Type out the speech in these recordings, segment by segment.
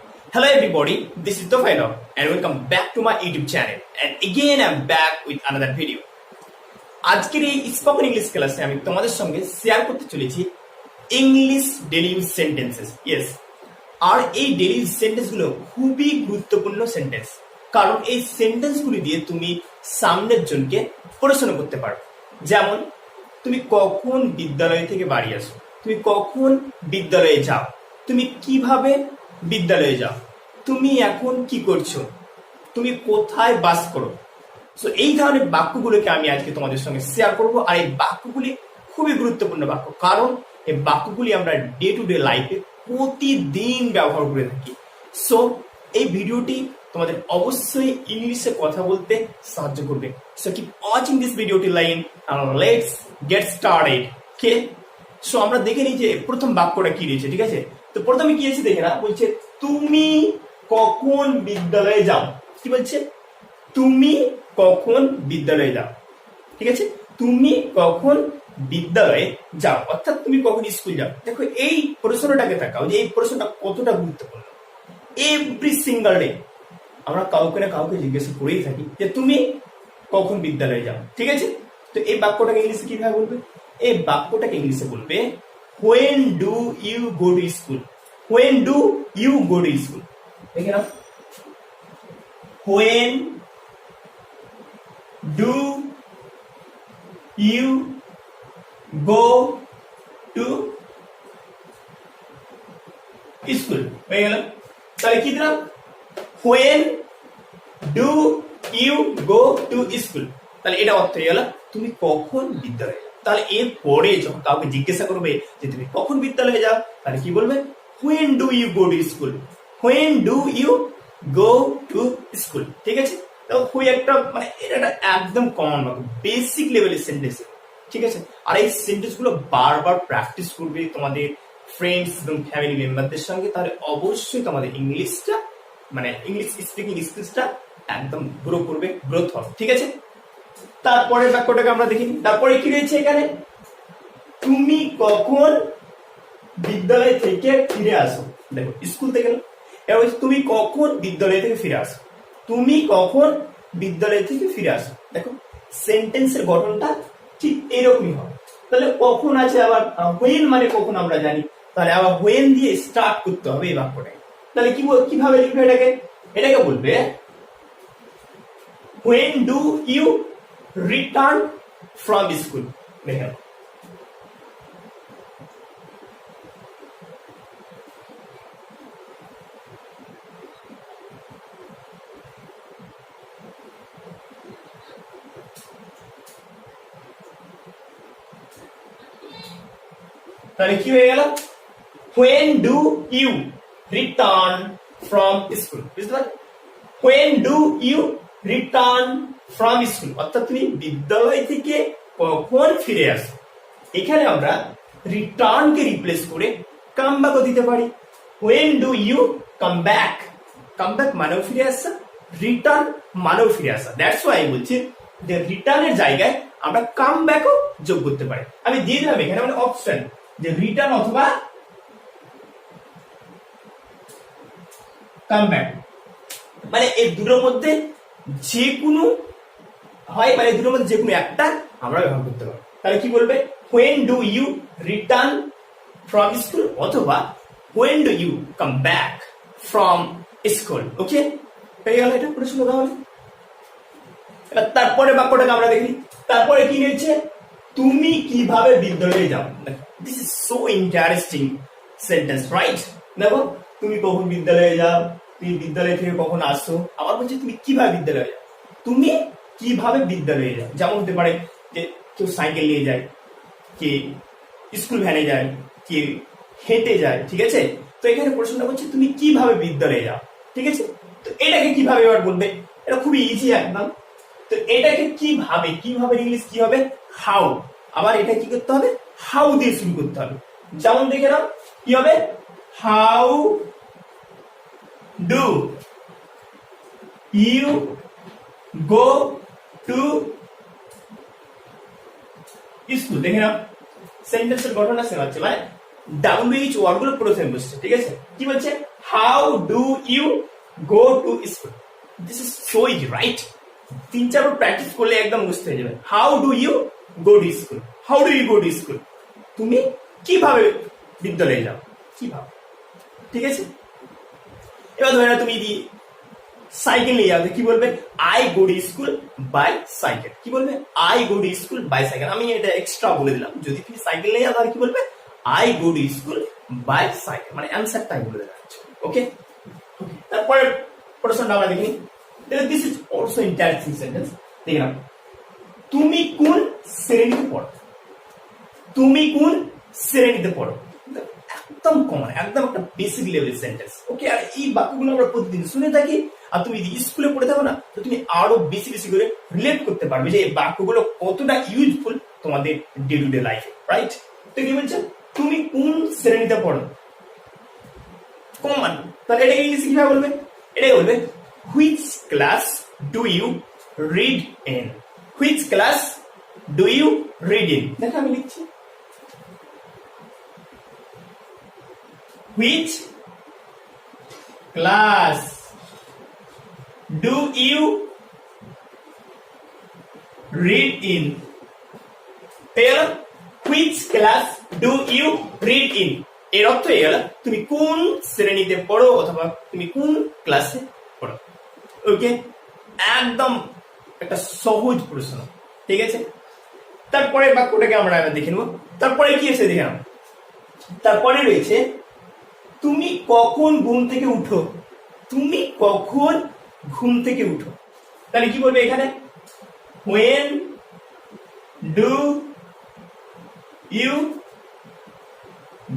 Hello everybody, this is Tofail Hoque and welcome back to my YouTube channel and again I'm back with another video. আজকের এই spoken English ক্লাসে আমি তোমাদের সঙ্গে share করতে চলেছি English daily use sentences. Yes, আর এই ডেইলি ইউজ সেন্টেন্সগুলো খুবই গুরুত্বপূর্ণ সেন্টেন্স, কারণ এই সেন্টেন্সগুলি দিয়ে তুমি সামনের জনকে প্রশ্ন করতে পারো। যেমন, তুমি কখন বিদ্যালয় থেকে বাড়ি আসো, তুমি কখন বিদ্যালয়ে যাও, তুমি কিভাবে বিদ্যালয়ে যাও, তুমি এখন কি করছো, তুমি কোথায় বাস করো। সো এই ধরনের বাক্যগুলোকে আমি আজকে তোমাদের সঙ্গে শেয়ার করব। আর এই বাক্যগুলি খুবই গুরুত্বপূর্ণ বাক্য, কারণ এই বাক্যগুলি আমরা ডে টু ডে লাইফে প্রতিদিন ব্যবহার করে থাকি। সো এই ভিডিওটি তোমাদের অবশ্যই ইংলিশে কথা বলতে সাহায্য করবে। সো কিপ ওয়াচিং দিস ভিডিওটি line and let's get started. Okay, so আমরা দেখে নিই যে প্রথম বাক্যটা কি রয়েছে। ঠিক আছে, তো প্রথমে কি আছে দেখে না, বলছে তুমি কখন বিদ্যালয়ে যাও। কি বলছে? তুমি কখন বিদ্যালয়ে যাও। ঠিক আছে, তুমি কখন বিদ্যালয়ে যাও, অর্থাৎ তুমি কখন স্কুল যাও। দেখো এই প্রশ্নটাকে তাকাও যে এই প্রশ্নটা কতটা গুরুত্বপূর্ণ। এভরি সিঙ্গল ডে আমরা কাউকে না কাউকে জিজ্ঞাসা করেই থাকি যে তুমি কখন বিদ্যালয়ে যাও। ঠিক আছে, তো এই বাক্যটাকে ইংলিশে কিভাবে বলবে? এই বাক্যটাকে ইংলিশে বলবে when do you go to school. when do you go to school. দেখে নাও, when do you go to school. হয়ে গেল। তাহলে কি দিলাম? when do you go to school. তাহলে এটা অর্থ হয়ে গেল তুমি কখন বিদ্যালয়ে যাও। তাহলে এর পরে যখন কাউকে জিজ্ঞাসা করবে যে তুমি কখন বিদ্যালয়ে যাও, তাহলে কি বলবে? when do you go to school. when do you go to school. ঠিক আছে, তো খুবই একটা মানে এটা একদম কমন বাক্য, বেসিক লেভেলের সেন্টেন্স। ঠিক আছে, আর এই সেন্টেন্স গুলো বারবার প্র্যাকটিস করবে তোমাদের ফ্রেন্ডস এবং ফ্যামিলি মেম্বারদের সঙ্গে, তাহলে অবশ্যই তোমাদের ইংলিশটা মানে ইংলিশ স্পিকিং স্কিলসটা একদম গ্রো করবে, গ্রোথ হবে। ঠিক আছে, তারপরে বাক্যটাকে আমরা দেখি। তারপরে কি রয়েছে এখানে? তুমি কখন বিদ্যালয় থেকে ফিরে আসো। দেখো স্কুল থেকে গেল, এবার তুমি কখন বিদ্যালয় থেকে ফিরে আসো, তুমি কখন বিদ্যালয় থেকে ফিরে আসো। দেখো সেন্টেন্সের গঠনটা ঠিক এরকমই হয়। তাহলে কখন আছে, আবার when মানে কখন আমরা জানি, তাহলে আবার when দিয়ে স্টার্ট করতে হবে এই বাক্যটাকে। তাহলে কিভাবে লিখবে এটাকে? এটাকে বলবে when do you return from school. দেখো তাহলে কি হয়ে গেল? when do you return from school. বুঝতে পারলে? when do you return from school, অর্থাৎ তুমি বিদ্যালয় থেকে কখন ফিরে আসো। এখানে আমরা রিটার্ন কে রিপ্লেস করে কাম ব্যাকও দিতে পারি। when do you come back. Come back মানেও ফিরে আসা, রিটার্ন মানেও ফিরে আসা। দ্যাটস ওয়াই বলছি যে রিটার্নের জায়গায় আমরা কাম ব্যাকও যোগ করতে পারি। আমি দিয়ে দিলাম এখানে মানে অপশন যে রিটার্ন অথবা কাম ব্যাক, মানে এই দুটোর মধ্যে যে কোনো হয়, মানে দুটোর মধ্যে যে কোনো একটা আমরা ব্যবহার করতে পারি। তাহলে কি বলবে? when do you return from school অথবা when do you come back from school. ওকে, হয়ে গেল এটা প্রশ্ন। তাহলে এবার তারপরে বাক্যটাকে আমরা দেখি। তারপরে কি রয়েছে? তুমি কিভাবে বিদ্যালয়ে যাও। This is so interesting sentence, right? দেখো তুমি কখন বিদ্যালয়ে যাও, তুমি বিদ্যালয় থেকে কখন আসো, আবার বলছে তুমি কিভাবে বিদ্যালয়ে যাও, তুমি কিভাবে বিদ্যালয়ে যাও। যেমন হতে পারে যে কেউ সাইকেল নিয়ে যায়, কে স্কুল ভ্যানে যায়, কে হেঁটে যায়। ঠিক আছে, তো এখানে প্রশ্নটা বলছে তুমি কিভাবে বিদ্যালয়ে যাও। ঠিক আছে, তো এটাকে কিভাবে এবার বলবে? এটা খুবই ইজি একদম। তো এটাকে কিভাবে, কিভাবে ইংলিশ কি হবে? হাউ। আবার এটা কি করতে হবে? হাউ দিয়ে শুরু করতে হবে। যেমন দেখে নাও কি হবে? How do you go to school. দেখে নাও সেন্টেন্সের গঠনটা সেম আছে, মানে WH ওয়ার্ডগুলো প্রথমে বসছে, ঠিক আছে? কি বলছে? How do you go to school. This is so easy, right? 3-4 practice করলে একদম বুঝতে হয়ে যাবে। How do you go to school, how do you go to school, তুমি কিভাবে বিদ্যালয়ে যাও, কিভাবে, ঠিক আছে? এবার ধরে না তুমি সাইকেল নিয়ে যাবে, কি বলবে? I go to school by cycle. কি বলবে? I go to school by cycle. আমি এটা এক্সট্রা বলে দিলাম, যদি তুমি সাইকেল নিয়ে যাও তাহলে কি বলবে? I go to school by cycle, মানে অ্যান্সারটাই বলে দেওয়া হচ্ছে। ওকে, তারপরে প্রশ্নটা আমরা দেখিনি। This is also interesting sentence. দেখে নাও, তুমি কোন শ্রেণীতে পড়ো, তুমি কোন শ্রেণীতে পড়ো। একদম কমন, একদম একটা বেসিক লেভেল সেন্টেন্স। ওকে, আর এই বাক্যগুলো আমরা প্রতিদিন শুনে থাকি, আর তুমি যদি স্কুলে পড়ে থাকো না, তো তুমি আরো বেশি বেশি করে রিলেট করতে পারবে যে এই বাক্যগুলো কতটা ইউজফুল তোমাদের ডে টু ডে লাইফে, রাইট? তো কি বলছে? তুমি কোন শ্রেণীতে পড়ো, কমন। তাহলে এটা ইংলিশে কিভাবে বলবে? এটাই বলবে which class do you read in, which class do you read in. দেখো আমি লিখছি, which class do you read in? পেল, which class do you read in এর অর্থ হয়ে গেল তুমি কোন শ্রেণীতে পড়ো অথবা তুমি কোন ক্লাসে পড়ো। ওকে, একদম একটা সহজ প্রশ্ন, ঠিক আছে? তারপরে বাক্যটাকে আমরা দেখে নেব। তারপরে কি আছে দেখে নাও। তারপরে রয়েছে তুমি কখন ঘুম থেকে উঠো, তুমি কখন ঘুম থেকে উঠো। তাহলে কি বলবে এখানে? when do you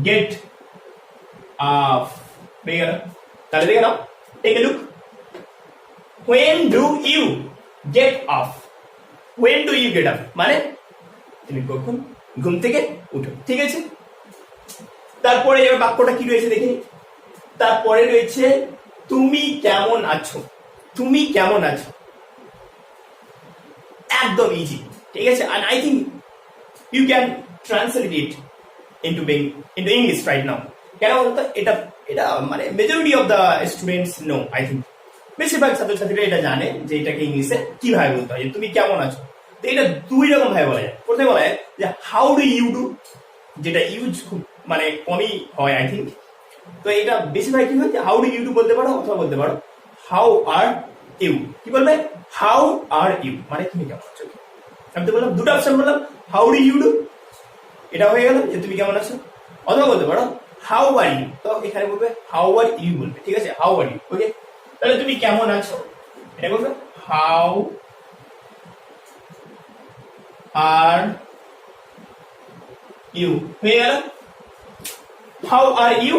get up। তাহলে দেখে নাও, take a look, when do you get up, when do you get up মানে তুমি কখন ঘুম থেকে উঠো, ঠিক আছে? তারপরে এবার বাক্যটা কি রয়েছে দেখি। তারপরে রয়েছে তুমি কেমন আছো, তুমি কেমন আছো। একদম ইজি, ঠিক আছে? and I think you can translate it into English right now। কেন বলতো? এটা এটা মানে majority of the students no, I think বেশিরভাগ ছাত্রছাত্রীরা এটা জানে যে এটাকে ইংলিশে কিভাবে বলতে হয়, তুমি কেমন আছো। তো এটা দুই রকম ভাবে বলা যায়। প্রথমে বলা যায় যে হাউ ডু ইউ ডু, যেটা ইউজ খুব মানে কমই হয় আই থিঙ্ক। তো এটা বেশিরভাগ কি হয়, হাউ ডু ইউ ডু বলতে পারো অথবা বলতে পারো হাউ আর ইউ। কি বলবে? হাউ আর ইউ মানে তুমি কেমন আছো। আমি তো বললাম দুটো অপশন বললাম, হাউ ডু ইউ ডু এটা হয়ে গেল যে তুমি কেমন আছো, অথবা বলতে পারো হাউ আর ইউ। তো এখানে বলবে হাউ আর ইউ বলবে, ঠিক আছে? How are you. ওকে, তাহলে তুমি কেমন আছো এটা বলবে হাউ আর ইউ। হয়ে গেল হাউ আর ইউ,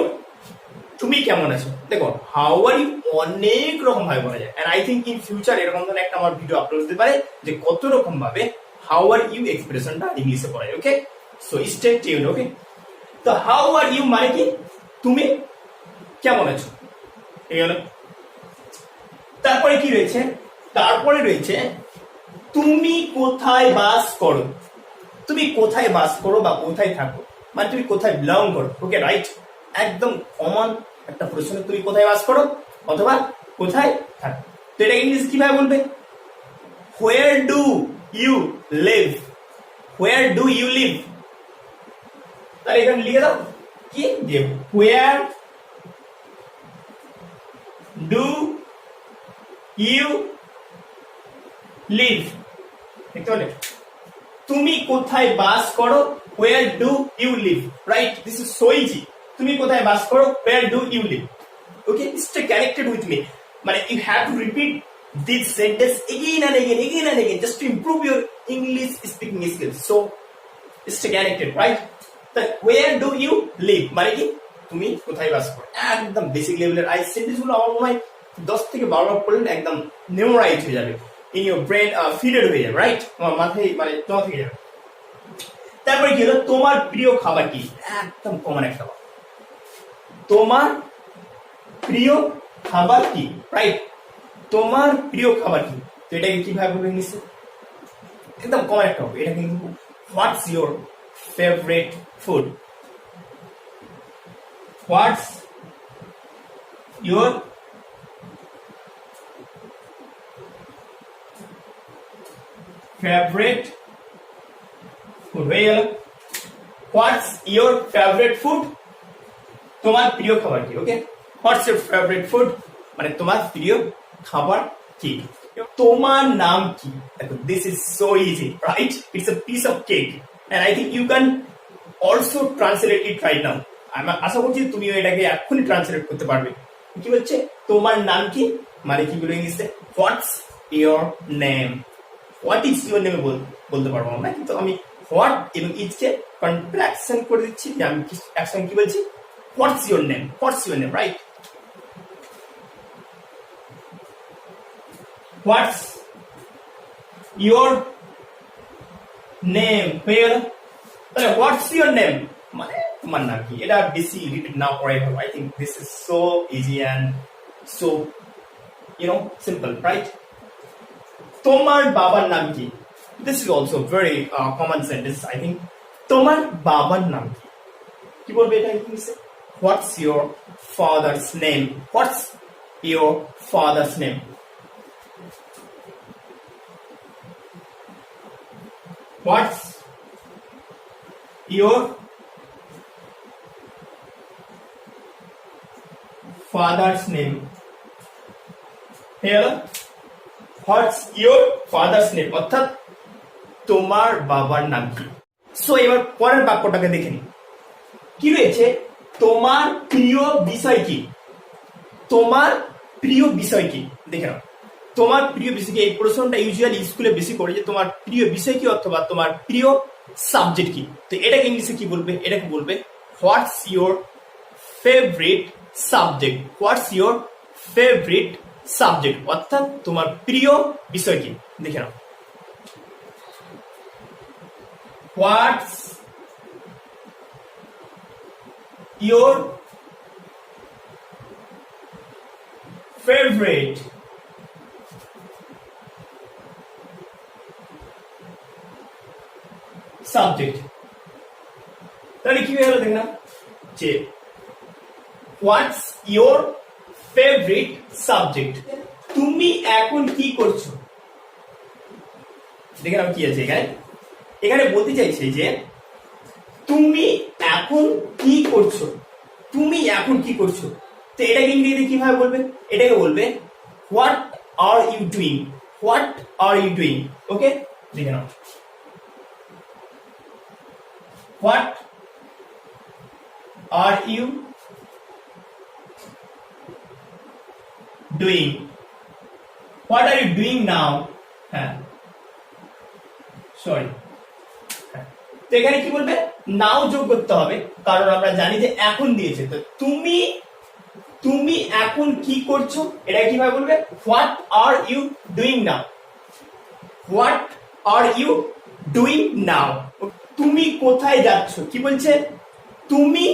তুমি কেমন আছো। দেখো হাউ আর ইউ অনেক রকম ভাবে বলা যায়, and I think in future এরকম ধরনের একটা আমার ভিডিও আপলোড হতে পারে যে কত রকম ভাবে হাউ আর ইউ এক্সপ্রেশনটা ইংলিশে পড়া যায়। ওকে, সো স্টে টিউনড। ওকে, তো হাউ আর ইউ মানে কি তুমি কেমন আছো, ঠিক আছে? তারপরে কি রয়েছে? তারপরে রয়েছে তুমি কোথায় বাস করো, তুমি কোথায় বাস করো বা কোথায় থাকো মানে তুমি কোথায় বিলং করো। ওকে, রাইট? একদম কমন একটা প্রশ্ন, তুমি কোথায় বাস করো অথবা কোথায় থাকো। তো এটা ইংলিশ কিভাবে বলবে? Where do you live, where do you live. তাহলে এখানে লিখে দাও কি যে হোয়ার ডু ইউ লিভ। দেখতে পেলে? তুমি কোথায় বাস করো, where do you live, right? This is so easy. তুমি কোথায় বাস করো, where do you live? Okay, stay connected with me. মানে you have to repeat this sentence again and again just to improve your English speaking skills. So stay connected, right? Then where do you live মানে কি তুমি কোথায় বাস করো। একদম basic লেভেলের এই সেন্টেন্সগুলো আমার মনে হয় 10 থেকে 12 বার পড়লে একদম মেমোরাইজ হয়ে যাবে, in your brain ফিডেড হয়ে যাবে, রাইট? তোমার মাথায় মানে জমা থেকে যাবে। তারপরে কি হলো? তোমার প্রিয় খাবার কি? একদম কমন একটা কথা, তোমার প্রিয় খাবার কি, রাইট? তোমার প্রিয় খাবার কি। তো এটাকে কিভাবে বলবো ইংলিশে? একদম কমন একটা হবে, এটা কিন্তু হোয়াটস your favourite food. What's your favourite food, হয়ে গেল। হোয়াটস ইওর ফেভারিট ফুড, তোমার প্রিয় খাবার কি। Okay, what's your favourite food মানে তোমার প্রিয় খাবার কি। তোমার নাম কি, দেখো this is so easy, right? It's a piece of cake and I think you can also translate it right now. আমি আশা করছি তুমিও এটাকে এক্ষুনি ট্রান্সলেট করতে পারবে। কি বলছে, তোমার নাম কি মানে কি বলে ইংলিশে, what's your name. What is your name বলতে পারবো আমরা, কিন্তু আমি হোয়াট এবং ইজকে কন্ট্রাকশন করে দিচ্ছি, যে আমি একসঙ্গে কি বলছি, what's your name, what's your name, right? What's your name হয়ে গেল। তাহলে হোয়াটস ইওর নেম মানে তোমার নাম কি, এটা বেশি রিপিট না করাই ভালো। I think this is so easy and so simple, right? তোমার বাবার নাম কি, this is also very common sentence I think. তোমার বাবার নাম কি বলবে এটা ইংলিশে, what's your father's name, what's your father's name. What's your father's name, what's your father's name অর্থাৎ তোমার বাবার নাম কি। সো এবার পরের বাক্যটাকে দেখে নি, কি রয়েছে, তোমার প্রিয় বিষয় কি, তোমার প্রিয় বিষয় কি। দেখে নাও, তোমার প্রিয় বিষয় কি, এই প্রশ্নটা ইউজুয়ালি স্কুলে বেশি করে, যে তোমার প্রিয় বিষয় কি অথবা তোমার প্রিয় সাবজেক্ট কি। তো এটাকে ইংলিশে কি বলবে, এটাকে বলবে হোয়াটস your favourite subject, what's your favourite subject অর্থাৎ তোমার প্রিয় বিষয় কি। দেখে নাও, হোয়াটস ইওর ফেভারিট সাবজেক্ট। তাহলে কি হয়ে গেল, দেখে না, যে হোয়াটস ইওর ফেভারিট সাবজেক্ট, তুমি এখন কি করছো। দেখে নাও কি আছে এখানে, এখানে বলতে চাইছে যে তুমি এখন কি করছো, তুমি এখন কি করছো। তো এটাকে ইংরেজিতে কিভাবে বলবে, এটাকে বলবে what are you doing, what are you doing. Okay, দেখে নাও, what are you doing, what are you doing now. হ্যাঁ, সরি, তো এখানে কি বলবে, নাও যোগ করতে হবে, কারণ আমরা জানি যে এখন দিয়েছে। তো তুমি এখন কি করছো, এটা কিভাবে বলবে, what are you doing now, what are you doing now. তুমি কোথায় যাচ্ছ, কি বলছে, তুমি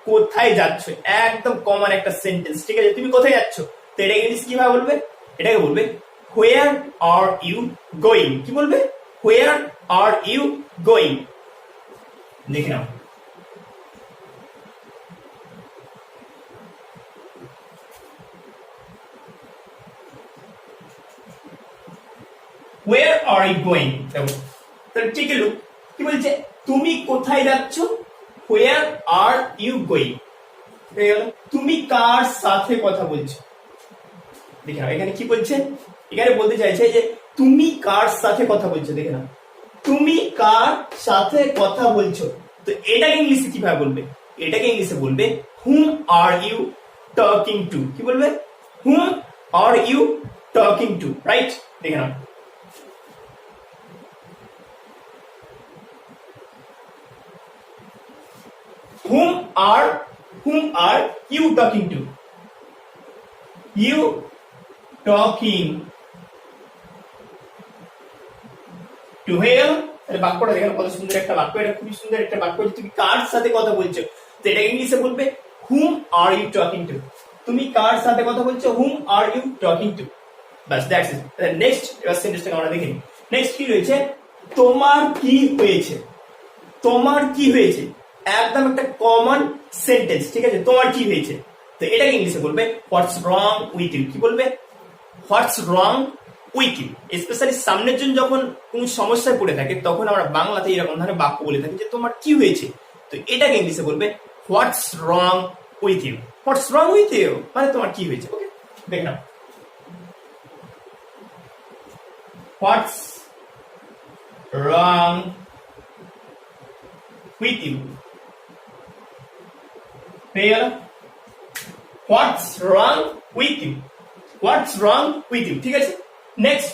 কোথায় যাচ্ছ, একদম কমন একটা সেন্টেন্স, ঠিক আছে? তুমি কোথায় যাচ্ছ, তো এটা ইংলিশ কিভাবে বলবে, এটাকে বলবে হোয়ার আর ইউ গোয়িং। কি বলবে, হোয়ার আর ইউ গোয়িং। দেখে নাও, where are you going, দেখো তাহলে ঠিক আছে, কি বলছে, তুমি কোথায় যাচ্ছ, where are you going। তুমি কার সাথে কথা বলছো, দেখে নাও এখানে কি বলছে, এখানে বলতে চাইছে যে তুমি কার সাথে কথা বলছো। দেখে নাও, তুমি কার সাথে কথা বলছো। তো এটাকে ইংলিশে কিভাবে বলবে, এটাকে ইংলিশে বলবে whom are you talking to। কি বলবে, whom are you talking to, right? দেখে নাও, whom are you talking to, you talking to hell। তাহলে বাক্যটা দেখেন কত সুন্দর একটা বাক্য, এটা খুবই সুন্দর একটা বাক্য, তুমি কার সাথে কথা বলছো। তো এটা ইংলিশে বলবে whom are you talking to, তুমি কার সাথে কথা বলছো, whom are you talking to। Bus, that's it. Next এবার সেন্টেন্সটা আমরা দেখি। নেক্সট কি রয়েছে, তোমার কি হয়েছে, তোমার কি হয়েছে, একদম একটা কমন সেন্টেন্স, ঠিক আছে, তোমার কি হয়েছে, তো এটাকে ইংলিশে বলবে হোয়াটস রং উইথ ইউ। কি বলবে? What's wrong with you. Specially সামনের জন যখন কোন সমস্যায় পড়ে থাকে তখন আমরা বাংলাতে এরকম ধরনের বাক্য বলে থাকি যে তোমার কি হয়েছে, তো এটাকে ইংলিশে বলবে what's wrong with you. What's wrong with you মানে তোমার কি হয়েছে। ওকে, দেখ নাও, হোয়াটস রং উইথ ইউ, পেয়ে গেল? What's wrong with you, what's wrong with you, ঠিক আছে। নেক্সট,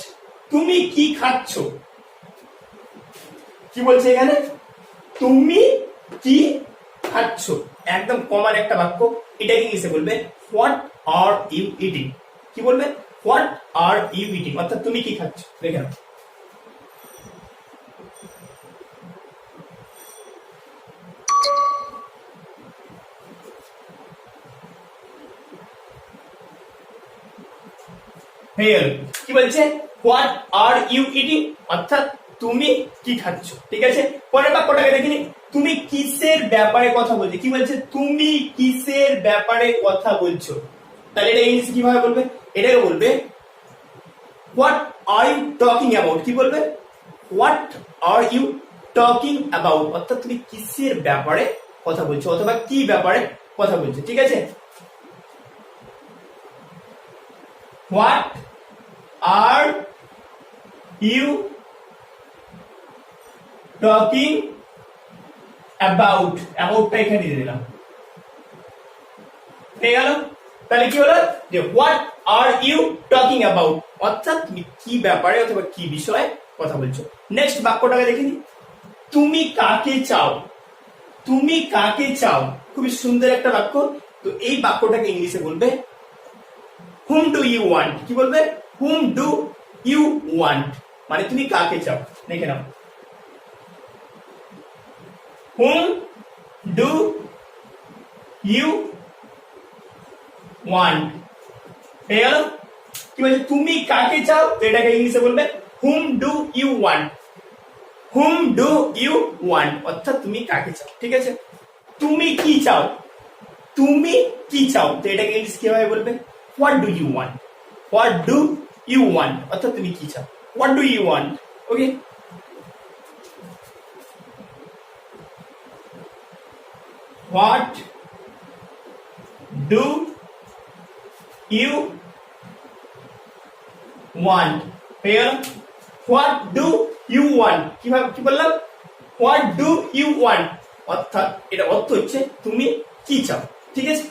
তুমি কি খাচ্ছ? কি বলছে এখানে? তুমি কি খাচ্ছ, একদম কমন একটা বাক্য। এটাকে ইংলিশে বলবে হোয়াট আর ইউ ইটিং। কি বলবে? হোয়াট আর ইউ ইটিং, অর্থাৎ তুমি কি খাচ্ছ। দেখে নাও, কি বলছে? হোয়াট আর ইউ ইটিং, অর্থাৎ তুমি কি খাচ্ছ, ঠিক আছে। পরের বাক্যটাকে দেখিনি, তুমি কিসের ব্যাপারে কথা বলছো। কি বলছে? তুমি কিসের ব্যাপারে কথা বলছো, তাহলে এটা ইংলিশে কিভাবে বলবে? এটাকে বলবে what are you talking about. কি বলবে? What are you talking about, অর্থাৎ তুমি কিসের ব্যাপারে কথা বলছো অথবা কি ব্যাপারে কথা বলছো, ঠিক আছে। What are you talking about, অ্যাবাউটটা এখানে দিয়ে দিলাম, পেয়ে গেল? তাহলে কি হলো যে what are you talking about, অর্থাৎ তুমি কি ব্যাপারে অথবা কি বিষয়ে কথা বলছো। নেক্সট বাক্যটাকে দেখিনি, তুমি কাকে চাও। তুমি কাকে চাও, খুবই সুন্দর একটা বাক্য। তো এই বাক্যটাকে ইংলিশে বলবে whom do you want। কি বলবে? whom do you want, মানে তুমি কাকে চাও। দেখে নাও, whom do you want, পেয়ে গেল? কি বলছে? তুমি কাকে চাও, তো এটাকে ইংলিশে বলবে whom do you want। whom do you want, অর্থাৎ তুমি কাকে চাও, ঠিক আছে। তুমি কি চাও, তুমি কি চাও, তো এটাকে ইংলিশ কিভাবে বলবে? What do you want. What do you want, অর্থাৎ তুমি কি চাও। What do you want, okay. What do you want, পেয়ে গেল? হোয়াট ডু ইউ ওয়ান্ট, কিভাবে কি বললাম? হোয়াট ডু ইউ ওয়ান্ট, অর্থাৎ এটা অর্থ হচ্ছে তুমি কি চাও, ঠিক আছে।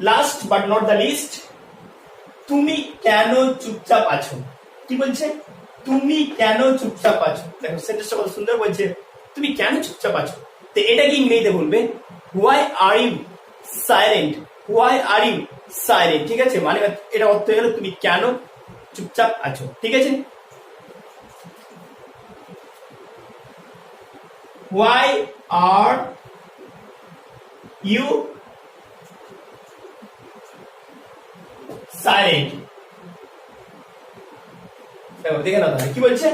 Last but not the least, তুমি কেন চুপচাপ আছো। কি বলছে? তুমি কেন চুপচাপ আছো। দেখো সেন্টেন্সটা কত সুন্দর বলছে, তুমি কেন চুপচাপ আছো। তো এটাকে ইংরেজিতে বলবে why are you silent. Why are you silent, ঠিক আছে, মানে এটা অর্থ হয়ে গেল তুমি কেন চুপচাপ আছো, ঠিক আছে। Why are you silent? দেখে না তাহলে কি বলছে?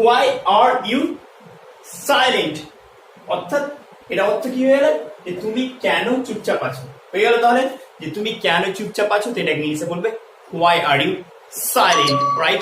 Why are you silent, অর্থাৎ এটা অর্থ কি হয়ে গেল যে তুমি কেন চুপচাপ আছো, হয়ে গেল তাহলে যে তুমি কেন চুপচাপ আছো, তো এটা ইংলিশে বলবে Why are you silent, right?